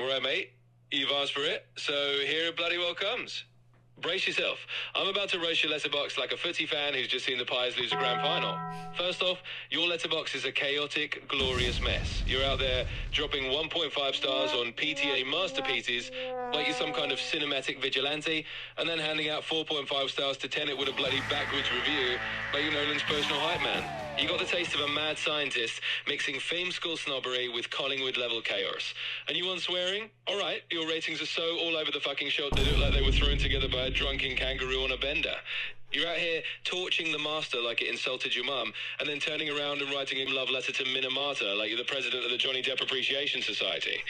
Alright, mate. You've asked for it, so here it bloody well comes. Brace yourself. I'm about to roast your Letterboxd like a footy fan who's just seen the Pies lose a grand final. First off, your Letterboxd is a chaotic, glorious mess. You're out there dropping 1.5 stars on PTA masterpieces like you're some kind of cinematic vigilante, and then handing out 4.5 stars to Tenet with a bloody backwards review like you're Nolan's personal hype man. You got the taste of a mad scientist mixing fame school snobbery with Collingwood-level chaos. And you want swearing? Alright, your ratings are so all over the fucking shop they look like they were thrown together by a drunken kangaroo on a bender. You're out here torching the master like it insulted your mum, and then turning around and writing a love letter to Minamata like you're the president of the Johnny Depp Appreciation Society.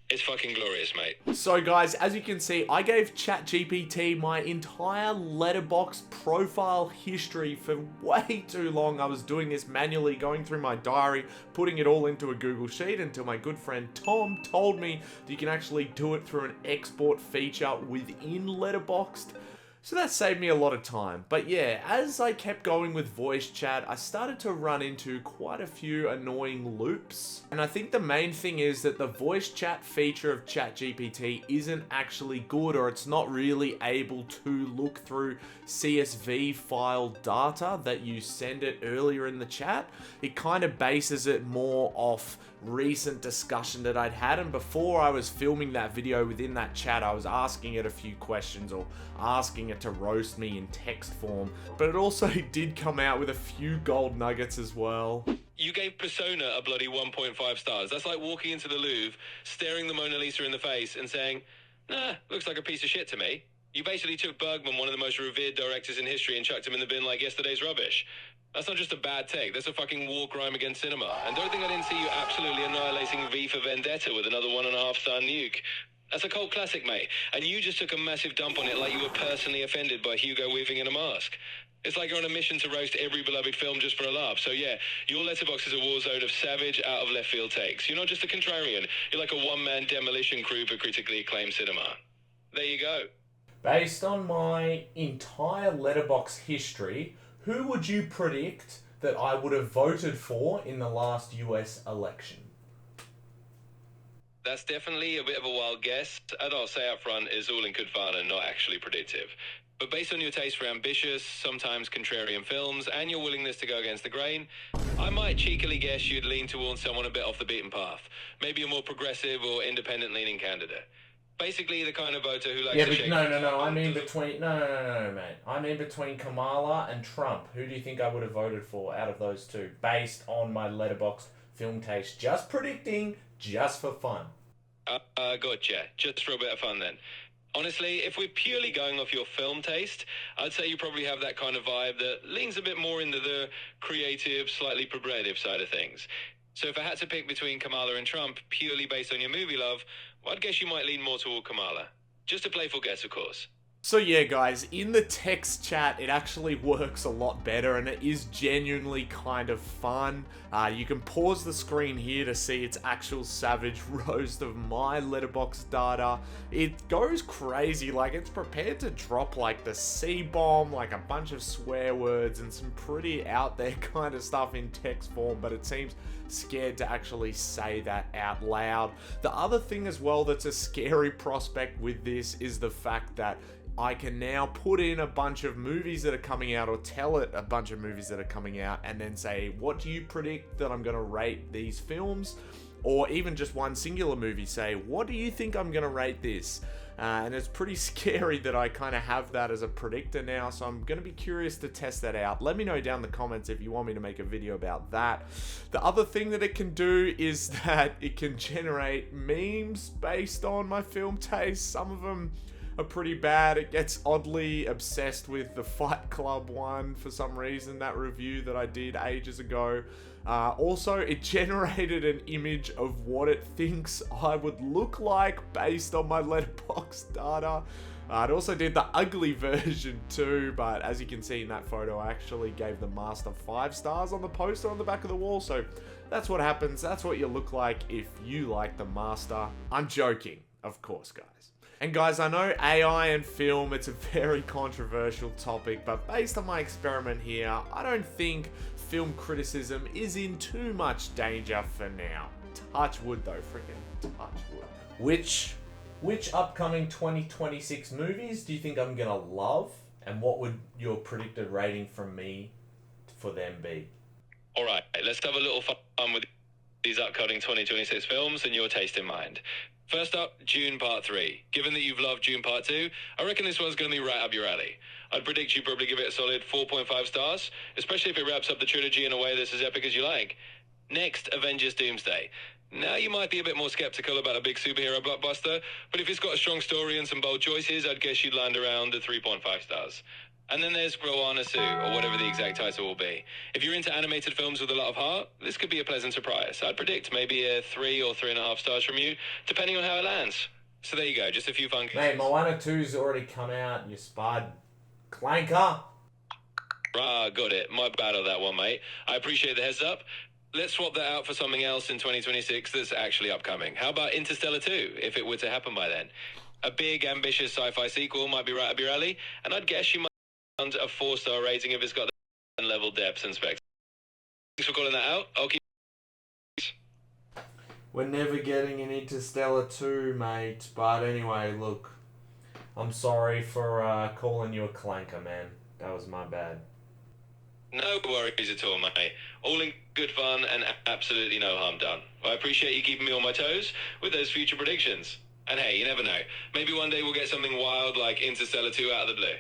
It's fucking glorious, mate. So guys, as you can see, I gave Chat GPT my entire Letterboxd profile history for way too long. I was doing this manually, going through my diary, putting it all into a Google Sheet until my good friend Tom told me that you can actually do it through an export feature within Letterboxd. So that saved me a lot of time. But yeah, as I kept going with voice chat, I started to run into quite a few annoying loops. And I think the main thing is that the voice chat feature of ChatGPT isn't actually good, or it's not really able to look through CSV file data that you send it earlier in the chat. It kind of bases it more off recent discussion that I'd had, and before I was filming that video within that chat, I was asking it a few questions or asking it to roast me in text form, but it also did come out with a few gold nuggets as well. You gave Persona a bloody 1.5 stars. That's like walking into the Louvre, staring the Mona Lisa in the face and saying, nah, looks like a piece of shit to me. You basically took Bergman, one of the most revered directors in history, and chucked him in the bin like yesterday's rubbish. That's not just a bad take, that's a fucking war crime against cinema. And don't think I didn't see you absolutely annihilating V for Vendetta with another 1.5 star nuke. That's a cult classic, mate. And you just took a massive dump on it like you were personally offended by Hugo Weaving in a mask. It's like you're on a mission to roast every beloved film just for a laugh. So yeah, your Letterboxd is a war zone of savage, out of left field takes. You're not just a contrarian, you're like a one-man demolition crew for critically acclaimed cinema. There you go. Based on my entire Letterboxd history, who would you predict that I would have voted for in the last US election? That's definitely a bit of a wild guess, and I'll say up front is all in good fun and not actually predictive. But based on your taste for ambitious, sometimes contrarian films, and your willingness to go against the grain, I might cheekily guess you'd lean towards someone a bit off the beaten path. Maybe a more progressive or independent-leaning candidate. Basically the kind of voter who likes to shake... No, I mean between... No, mate. I mean between Kamala and Trump. Who do you think I would have voted for out of those two, based on my Letterboxd film taste? Just predicting, just for fun. Gotcha. Just for a bit of fun then. Honestly, if we're purely going off your film taste, I'd say you probably have that kind of vibe that leans a bit more into the creative, slightly progressive side of things. So if I had to pick between Kamala and Trump, purely based on your movie love, well, I'd guess you might lean more toward Kamala. Just a playful guess, of course. So yeah, guys, in the text chat, it actually works a lot better, and it is genuinely kind of fun. You can pause the screen here to see its actual savage roast of my Letterboxd data. It goes crazy, like it's prepared to drop like the C-bomb, like a bunch of swear words and some pretty out there kind of stuff in text form, but it seems scared to actually say that out loud. The other thing as well that's a scary prospect with this is the fact that I can now put in a bunch of movies that are coming out, or tell it a bunch of movies that are coming out, and then say, what do you predict that I'm going to rate these films? Or even just one singular movie, say, what do you think I'm going to rate this? And it's pretty scary that I kind of have that as a predictor now, so I'm going to be curious to test that out. Let me know down in the comments if you want me to make a video about that. The other thing that it can do is that it can generate memes based on my film taste. Some of them are pretty bad. It gets oddly obsessed with the Fight Club one for some reason, that review that I did ages ago. Also, it generated an image of what it thinks I would look like based on my Letterboxd data. It also did the ugly version too, but as you can see in that photo, I actually gave the master 5 stars on the poster on the back of the wall, so that's what happens. That's what you look like if you like the master. I'm joking, of course, guys. And guys, I know AI and film, it's a very controversial topic, but based on my experiment here, I don't think film criticism is in too much danger for now. Touch wood though, freaking touch wood. Which upcoming 2026 movies do you think I'm gonna love, and what would your predicted rating from me for them be? All right, let's have a little fun with these upcoming 2026 films and your taste in mind. First up, Dune Part 3. Given that you've loved Dune Part 2, I reckon this one's going to be right up your alley. I'd predict you probably give it a solid 4.5 stars, especially if it wraps up the trilogy in a way that's as epic as you like. Next, Avengers Doomsday. Now, you might be a bit more skeptical about a big superhero blockbuster, but if it's got a strong story and some bold choices, I'd guess you'd land around the 3.5 stars. And then there's Rowana Sue, or whatever the exact title will be. If you're into animated films with a lot of heart, this could be a pleasant surprise. I'd predict maybe a 3 or 3.5 stars from you, depending on how it lands. So there you go, just a few fun... Mate, Moana 2's already come out, you spud. Clanker! Ah, got it. My bad on that one, mate. I appreciate the heads up. Let's swap that out for something else in 2026 that's actually upcoming. How about Interstellar 2, if it were to happen by then? A big, ambitious sci-fi sequel might be right up your alley, and I'd guess you might want a 4-star rating if it's got the level depths and specs. Thanks for calling that out. I'll keep... We're never getting an Interstellar 2, mate. But anyway, look. I'm sorry for calling you a clanker, man. That was my bad. No worries at all, mate. All in good fun and absolutely no harm done. I appreciate you keeping me on my toes with those future predictions. And hey, you never know. Maybe one day we'll get something wild like Interstellar 2 out of the blue.